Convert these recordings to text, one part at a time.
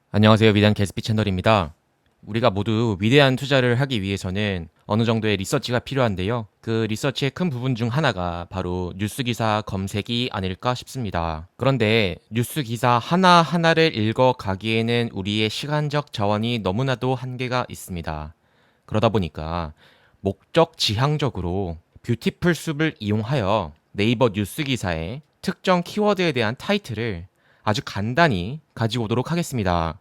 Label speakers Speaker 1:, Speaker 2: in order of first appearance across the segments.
Speaker 1: 안녕하세요. 위대한 개스피 채널입니다. 우리가 모두 위대한 투자를 하기 위해서는 어느 정도의 리서치가 필요한데요. 그 리서치의 큰 부분 중 하나가 바로 뉴스 기사 검색이 아닐까 싶습니다. 그런데 뉴스 기사 하나하나를 읽어가기에는 우리의 시간적 자원이 너무나도 한계가 있습니다. 그러다 보니까 목적 지향적으로 뷰티풀 숲을 이용하여 네이버 뉴스 기사의 특정 키워드에 대한 타이틀을 아주 간단히 가지고 오도록 하겠습니다.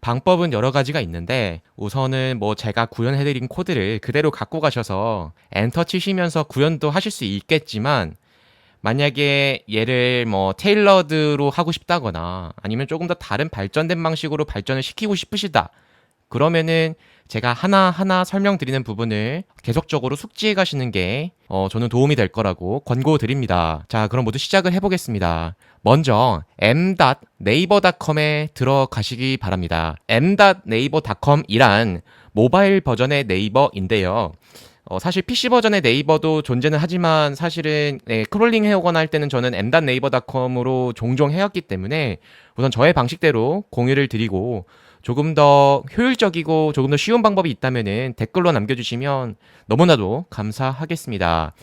Speaker 1: 방법은 여러 가지가 있는데 우선은 뭐 제가 구현해드린 코드를 그대로 갖고 가셔서 엔터 치시면서 구현도 하실 수 있겠지만 만약에 얘를 뭐 테일러드로 하고 싶다거나 아니면 조금 더 다른 발전된 방식으로 발전을 시키고 싶으시다. 그러면은 제가 하나하나 설명드리는 부분을 계속적으로 숙지해 가시는 게 저는 도움이 될 거라고 권고드립니다. 자, 그럼 모두 시작을 해보겠습니다. 먼저 m.naver.com에 들어가시기 바랍니다. m.naver.com이란 모바일 버전의 네이버인데요. 사실 PC 버전의 네이버도 존재는 하지만 사실은 크롤링 해오거나 할 때는 저는 m.naver.com으로 종종 해왔기 때문에 우선 저의 방식대로 공유를 드리고 조금 더 효율적이고 조금 더 쉬운 방법이 있다면은 댓글로 남겨주시면 너무나도 감사하겠습니다.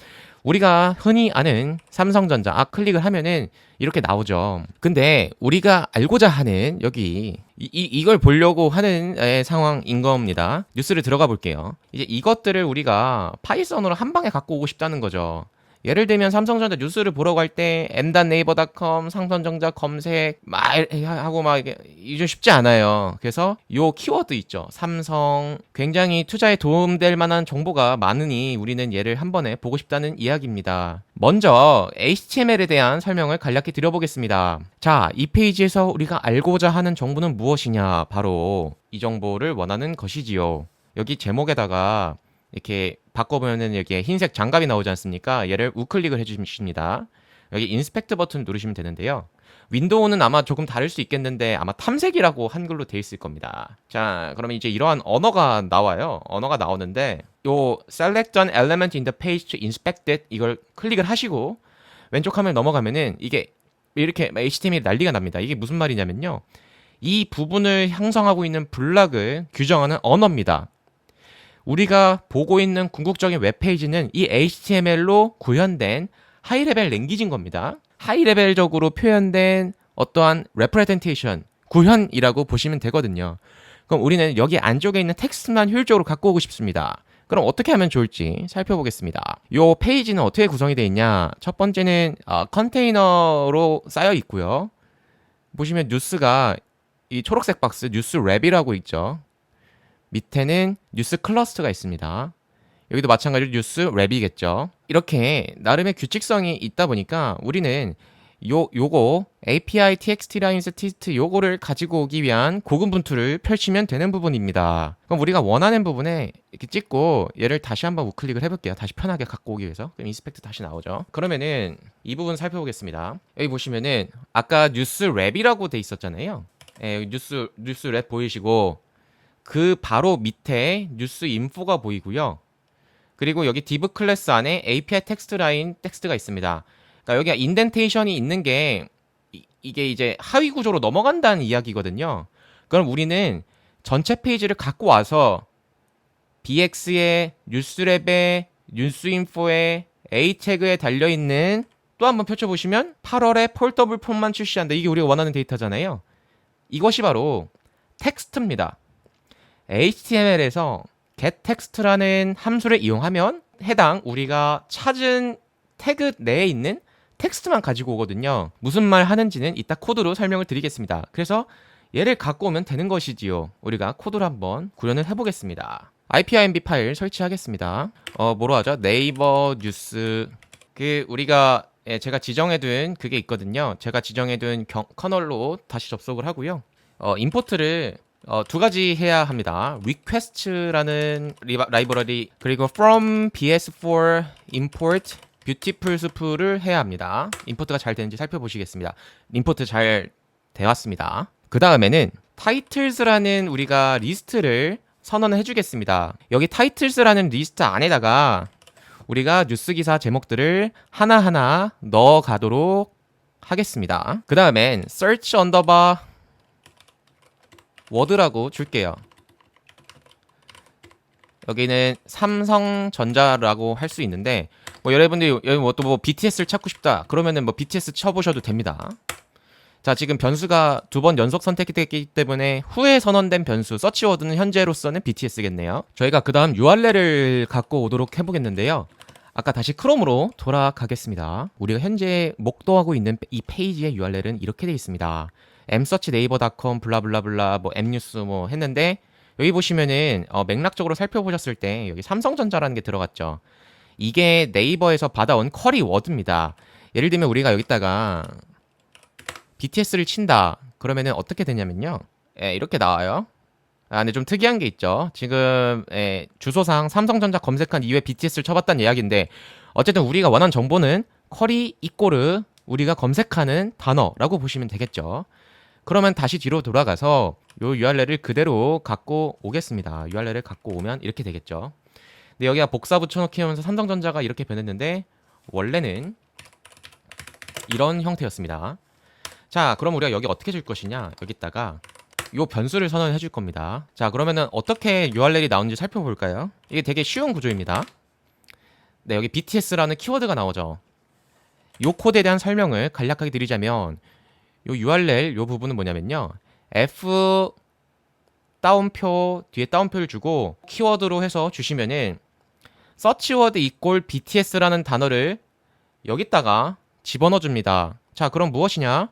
Speaker 1: 우리가 흔히 아는 삼성전자 클릭을 하면은 이렇게 나오죠. 근데 우리가 알고자 하는 여기 이걸 보려고 하는 상황인 겁니다. 뉴스를 들어가 볼게요. 이제 이것들을 우리가 파이썬으로 한 방에 갖고 오고 싶다는 거죠. 예를 들면 삼성전자 뉴스를 보러 갈 때 m.naver.com 삼성전자 검색 막 하고 막 이게 좀 쉽지 않아요. 그래서 요 키워드 있죠. 삼성 굉장히 투자에 도움될 만한 정보가 많으니 우리는 얘를 한 번에 보고 싶다는 이야기입니다. 먼저 HTML에 대한 설명을 간략히 드려보겠습니다. 자, 이 페이지에서 우리가 알고자 하는 정보는 무엇이냐? 바로 이 정보를 원하는 것이지요. 여기 제목에다가 이렇게 바꿔보면은 여기에 흰색 장갑이 나오지 않습니까? 얘를 우클릭을 해주십니다. 여기 인스펙트 버튼 누르시면 되는데요. 윈도우는 아마 조금 다를 수 있겠는데 아마 탐색이라고 한글로 돼 있을 겁니다. 자, 그러면 이제 이러한 언어가 나와요. 언어가 나오는데 요 select an element in the page to inspect it 이걸 클릭을 하시고 왼쪽 화면 넘어가면은 이게 이렇게 HTML이 난리가 납니다. 이게 무슨 말이냐면요. 이 부분을 형성하고 있는 블락을 규정하는 언어입니다. 우리가 보고 있는 궁극적인 웹페이지는 이 HTML로 구현된 하이레벨 랭귀지인 겁니다. 하이레벨적으로 표현된 어떠한 representation, 구현이라고 보시면 되거든요. 그럼 우리는 여기 안쪽에 있는 텍스트만 효율적으로 갖고 오고 싶습니다. 그럼 어떻게 하면 좋을지 살펴보겠습니다. 이 페이지는 어떻게 구성이 되어 있냐? 첫 번째는 컨테이너로 쌓여 있고요. 보시면 뉴스가 이 초록색 박스 뉴스 랩이라고 있죠. 밑에는 뉴스 클러스터가 있습니다. 여기도 마찬가지로 뉴스 랩이겠죠. 이렇게 나름의 규칙성이 있다 보니까 우리는 요거 API TXT 라인스 티스트 요거를 가지고 오기 위한 고군분투를 펼치면 되는 부분입니다. 그럼 우리가 원하는 부분에 이렇게 찍고 얘를 다시 한번 우클릭을 해볼게요. 다시 편하게 갖고 오기 위해서. 그럼 인스펙트 다시 나오죠. 그러면은 이 부분 살펴보겠습니다. 여기 보시면은 아까 뉴스 랩이라고 돼 있었잖아요. 뉴스 랩 보이시고 그 바로 밑에 뉴스 인포가 보이고요. 그리고 여기 div 클래스 안에 API 텍스트 라인 텍스트가 있습니다. 그러니까 여기가 인덴테이션이 있는 게 이게 이제 하위 구조로 넘어간다는 이야기거든요. 그럼 우리는 전체 페이지를 갖고 와서 BX의 뉴스랩에 뉴스인포에 A 태그에 달려있는 또 한번 펼쳐보시면 8월에 폴더블 폼만 출시한다. 이게 우리가 원하는 데이터잖아요. 이것이 바로 텍스트입니다. HTML에서 getText라는 함수를 이용하면 해당 우리가 찾은 태그 내에 있는 텍스트만 가지고 오거든요. 무슨 말 하는지는 이따 코드로 설명을 드리겠습니다. 그래서 얘를 갖고 오면 되는 것이지요. 우리가 코드로 한번 구현을 해보겠습니다. IPIMB 파일 설치하겠습니다. 뭐로 하죠? 네이버 뉴스 우리가 제가 지정해둔 그게 있거든요. 제가 지정해둔 커널로 다시 접속을 하고요. 임포트를 두 가지 해야 합니다. request라는 라이브러리 그리고 from bs4 import beautiful soup를 해야 합니다. 임포트가 잘 되는지 살펴보시겠습니다. 임포트 잘 되었습니다. 그 다음에는 titles라는 우리가 리스트를 선언을 해주겠습니다. 여기 titles라는 리스트 안에다가 우리가 뉴스 기사 제목들을 하나하나 넣어 가도록 하겠습니다. 그 다음엔 search underbar word라고 줄게요. 여기는 삼성전자라고 할 수 있는데 뭐 여러분들이 여기 뭐 BTS를 찾고 싶다 그러면은 뭐 BTS 쳐보셔도 됩니다. 자, 지금 변수가 2번 연속 선택됐기 때문에 후에 선언된 변수 서치워드는 현재로서는 BTS겠네요. 저희가 그 다음 URL을 갖고 오도록 해보겠는데요. 아까 다시 크롬으로 돌아가겠습니다. 우리가 현재 목도하고 있는 이 페이지의 URL은 이렇게 되어 있습니다. msearchnaver.com 블라블라블라 뭐 mnews 뭐 했는데 여기 보시면은 맥락적으로 살펴보셨을 때 여기 삼성전자라는 게 들어갔죠. 이게 네이버에서 받아온 쿼리 워드입니다. 예를 들면 우리가 여기다가 BTS를 친다 그러면은 어떻게 되냐면요, 이렇게 나와요. 근데 좀 특이한 게 있죠. 지금 주소상 삼성전자 검색한 이후에 BTS를 쳐봤다는 이야기인데 어쨌든 우리가 원하는 정보는 쿼리 이꼬르 우리가 검색하는 단어라고 보시면 되겠죠. 그러면 다시 뒤로 돌아가서 요 URL을 그대로 갖고 오겠습니다. URL을 갖고 오면 이렇게 되겠죠. 근데 여기가 복사 붙여넣기 하면서 삼성전자가 이렇게 변했는데 원래는 이런 형태였습니다. 자, 그럼 우리가 여기 어떻게 줄 것이냐, 여기다가 요 변수를 선언해 줄 겁니다. 자, 그러면은 어떻게 URL이 나오는지 살펴볼까요? 이게 되게 쉬운 구조입니다. 네, 여기 BTS라는 키워드가 나오죠. 요 코드에 대한 설명을 간략하게 드리자면 요 URL 요 부분은 뭐냐면요, F 따옴표 뒤에 따옴표를 주고 키워드로 해서 주시면은 서치워드 이꼴 BTS라는 단어를 여기다가 집어넣어 줍니다. 자, 그럼 무엇이냐?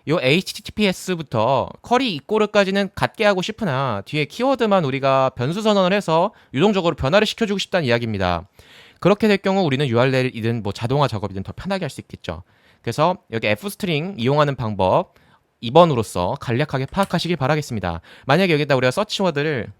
Speaker 1: 요 HTTPS부터 쿼리 이꼬르까지는 같게 하고 싶으나 뒤에 키워드만 우리가 변수 선언을 해서 유동적으로 변화를 시켜주고 싶다는 이야기입니다. 그렇게 될 경우 우리는 URL이든 뭐 자동화 작업이든 더 편하게 할 수 있겠죠. 그래서 여기 F스트링 이용하는 방법 2번으로서 간략하게 파악하시길 바라겠습니다. 만약에 여기다 우리가 서치워드를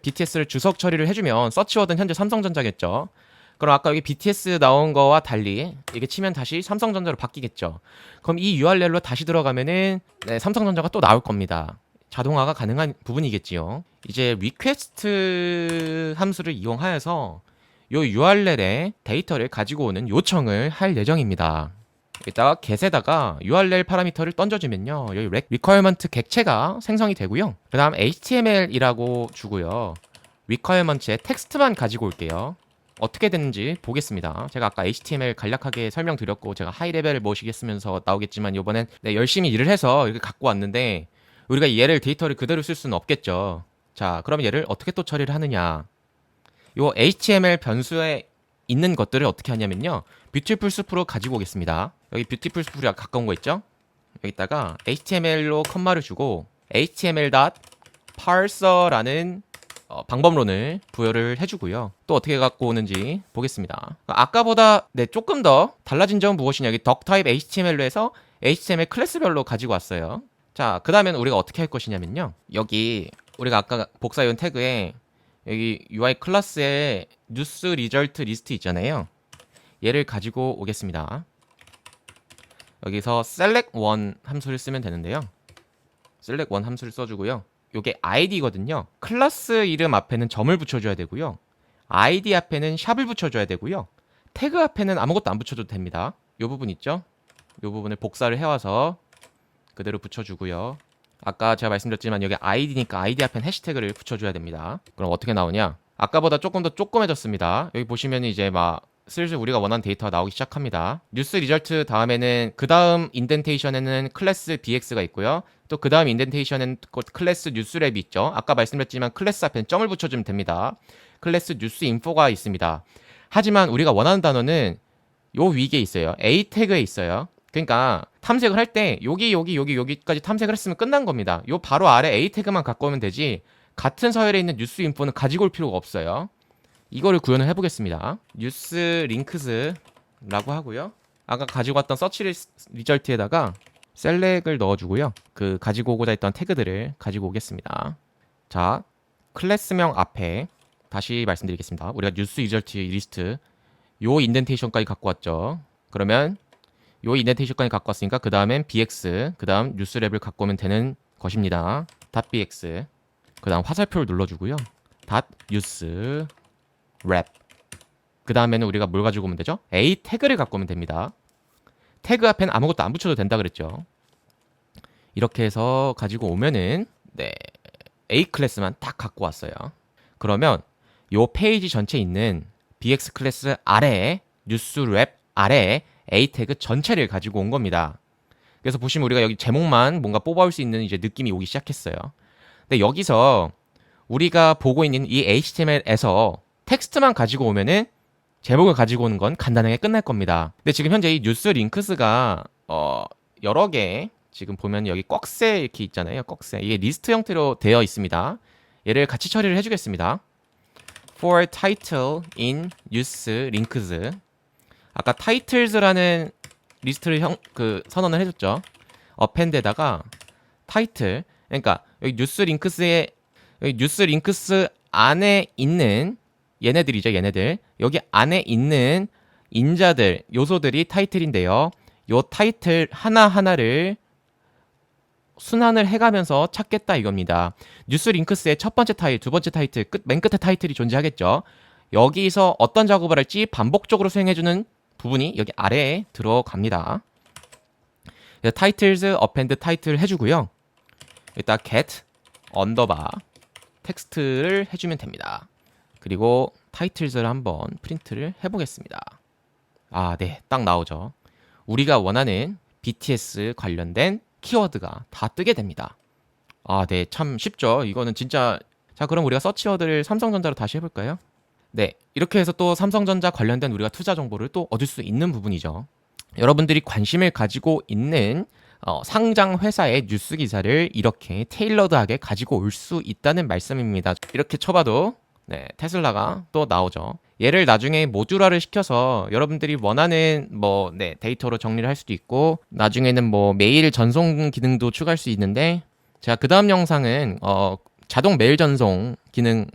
Speaker 1: BTS를 주석 처리를 해주면 서치워드는 현재 삼성전자겠죠. 그럼 아까 여기 BTS 나온 거와 달리 이게 치면 다시 삼성전자로 바뀌겠죠. 그럼 이 URL로 다시 들어가면은 삼성전자가 또 나올 겁니다. 자동화가 가능한 부분이겠지요. 이제 리퀘스트 함수를 이용하여서 요 URL에 데이터를 가지고 오는 요청을 할 예정입니다. 이따가 get에다가 URL 파라미터를 던져주면요, 여기 requirement 객체가 생성이 되고요. 그 다음 HTML이라고 주고요. requirement에 텍스트만 가지고 올게요. 어떻게 됐는지 보겠습니다. 제가 아까 HTML 간략하게 설명드렸고 제가 하이레벨을 모시겠으면서 나오겠지만 이번엔 열심히 일을 해서 이렇게 갖고 왔는데 우리가 얘를 데이터를 그대로 쓸 수는 없겠죠. 자, 그럼 얘를 어떻게 또 처리를 하느냐, 요 HTML 변수에 있는 것들을 어떻게 하냐면요, 뷰티풀 숲으로 가지고 오겠습니다. 여기 뷰티풀 숲이랑 가까운 거 있죠? 여기다가 HTML로 컴마를 주고 html.parser라는 방법론을 부여를 해주고요. 또 어떻게 갖고 오는지 보겠습니다. 아까보다 조금 더 달라진 점은 무엇이냐, 여기 덕타입 HTML로 해서 HTML 클래스별로 가지고 왔어요. 자, 그 다음엔 우리가 어떻게 할 것이냐면요, 여기 우리가 아까 복사해온 태그에 여기 UI 클래스에 뉴스 리절트 리스트 있잖아요. 얘를 가지고 오겠습니다. 여기서 select1 함수를 쓰면 되는데요. select1 함수를 써주고요. 요게 id거든요. 클래스 이름 앞에는 점을 붙여줘야 되고요. id 앞에는 샵을 붙여줘야 되고요. 태그 앞에는 아무것도 안 붙여줘도 됩니다. 요 부분 있죠? 요 부분을 복사를 해와서 그대로 붙여주고요. 아까 제가 말씀드렸지만 여기 id니까 id 앞엔 해시태그를 붙여줘야 됩니다. 그럼 어떻게 나오냐? 아까보다 조금 더 조그매졌습니다. 여기 보시면 이제 막 슬슬 우리가 원하는 데이터가 나오기 시작합니다. 뉴스 리절트 다음에는 그 다음 인덴테이션에는 클래스 bx가 있고요. 또 그 다음 인덴테이션에는 클래스 뉴스랩이 있죠. 아까 말씀드렸지만 클래스 앞에는 점을 붙여주면 됩니다. 클래스 뉴스 인포가 있습니다. 하지만 우리가 원하는 단어는 요 위에 있어요. a 태그에 있어요. 그러니까 탐색을 할 때 여기까지 탐색을 했으면 끝난 겁니다. 요 바로 아래 a 태그만 갖고 오면 되지 같은 서열에 있는 뉴스 인포는 가지고 올 필요가 없어요. 이거를 구현을 해보겠습니다. 뉴스 링크스라고 하고요. 아까 가지고 왔던 서치 리절트에다가 셀렉을 넣어주고요. 그 가지고 오고자 했던 태그들을 가지고 오겠습니다. 자, 클래스명 앞에 다시 말씀드리겠습니다. 우리가 뉴스 리절트 리스트 요 인덴테이션까지 갖고 왔죠. 그러면 요 인덴테이션까지 갖고 왔으니까 그 다음엔 bx, 그 다음 뉴스랩을 갖고 오면 되는 것입니다. .bx, 그 다음 화살표를 눌러주고요. .use wrap. 그 다음에는 우리가 뭘 가지고 오면 되죠? A 태그를 갖고 오면 됩니다. 태그 앞에는 아무것도 안 붙여도 된다 그랬죠. 이렇게 해서 가지고 오면은 네, A 클래스만 딱 갖고 왔어요. 그러면 요 페이지 전체에 있는 BX 클래스 아래에 뉴스 랩 아래에 A 태그 전체를 가지고 온 겁니다. 그래서 보시면 우리가 여기 제목만 뭔가 뽑아올 수 있는 이제 느낌이 오기 시작했어요. 근데 여기서 우리가 보고 있는 이 HTML에서 텍스트만 가지고 오면은 제목을 가지고 오는 건 간단하게 끝날 겁니다. 근데 지금 현재 이 뉴스 링크스가 여러 개 지금 보면 여기 꺽쇠 이렇게 있잖아요. 꺽쇠. 이게 리스트 형태로 되어 있습니다. 얘를 같이 처리를 해주겠습니다. For title in news links. 아까 titles라는 리스트를 선언을 해줬죠. append에다가 title. 그러니까 여기 뉴스 링크스 안에 있는 얘네들이죠. 얘네들. 여기 안에 있는 인자들, 요소들이 타이틀인데요. 요 타이틀 하나하나를 순환을 해가면서 찾겠다 이겁니다. 뉴스 링크스의 첫 번째 타이틀, 두 번째 타이틀, 맨 끝에 타이틀이 존재하겠죠. 여기서 어떤 작업을 할지 반복적으로 수행해주는 부분이 여기 아래에 들어갑니다. 타이틀즈, append 타이틀 해주고요. 일단 get, 언더바, 텍스트를 해주면 됩니다. 그리고 타이틀즈를 한번 프린트를 해보겠습니다. 아, 네, 딱 나오죠. 우리가 원하는 BTS 관련된 키워드가 다 뜨게 됩니다. 아, 네, 참 쉽죠. 이거는 진짜. 자, 그럼 우리가 서치워드를 삼성전자로 다시 해볼까요? 네, 이렇게 해서 또 삼성전자 관련된 우리가 투자 정보를 또 얻을 수 있는 부분이죠. 여러분들이 관심을 가지고 있는 상장 회사의 뉴스 기사를 이렇게 테일러드하게 가지고 올 수 있다는 말씀입니다. 이렇게 쳐봐도 네, 테슬라가 또 나오죠. 얘를 나중에 모듈화를 시켜서 여러분들이 원하는 데이터로 정리를 할 수도 있고, 나중에는 메일 전송 기능도 추가할 수 있는데, 제가 그 다음 영상은 자동 메일 전송 기능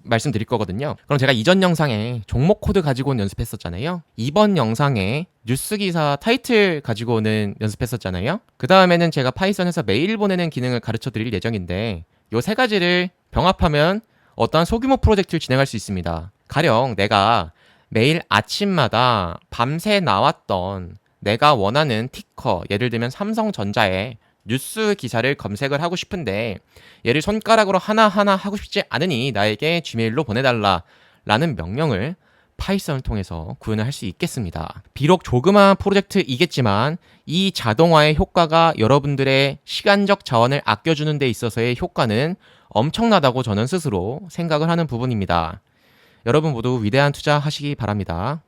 Speaker 1: 말씀드릴 거거든요. 그럼 제가 이전 영상에 종목 코드 가지고 온 연습했었잖아요. 이번 영상에 뉴스 기사 타이틀 가지고 오는 연습했었잖아요. 그 다음에는 제가 파이썬에서 메일 보내는 기능을 가르쳐 드릴 예정인데, 요 세 가지를 병합하면 어떠한 소규모 프로젝트를 진행할 수 있습니다. 가령 내가 매일 아침마다 밤새 나왔던 내가 원하는 티커, 예를 들면 삼성전자의 뉴스 기사를 검색을 하고 싶은데 얘를 손가락으로 하나하나 하고 싶지 않으니 나에게 지메일로 보내달라 라는 명령을 파이썬을 통해서 구현을 할 수 있겠습니다. 비록 조그마한 프로젝트이겠지만 이 자동화의 효과가 여러분들의 시간적 자원을 아껴주는 데 있어서의 효과는 엄청나다고 저는 스스로 생각을 하는 부분입니다. 여러분 모두 위대한 투자 하시기 바랍니다.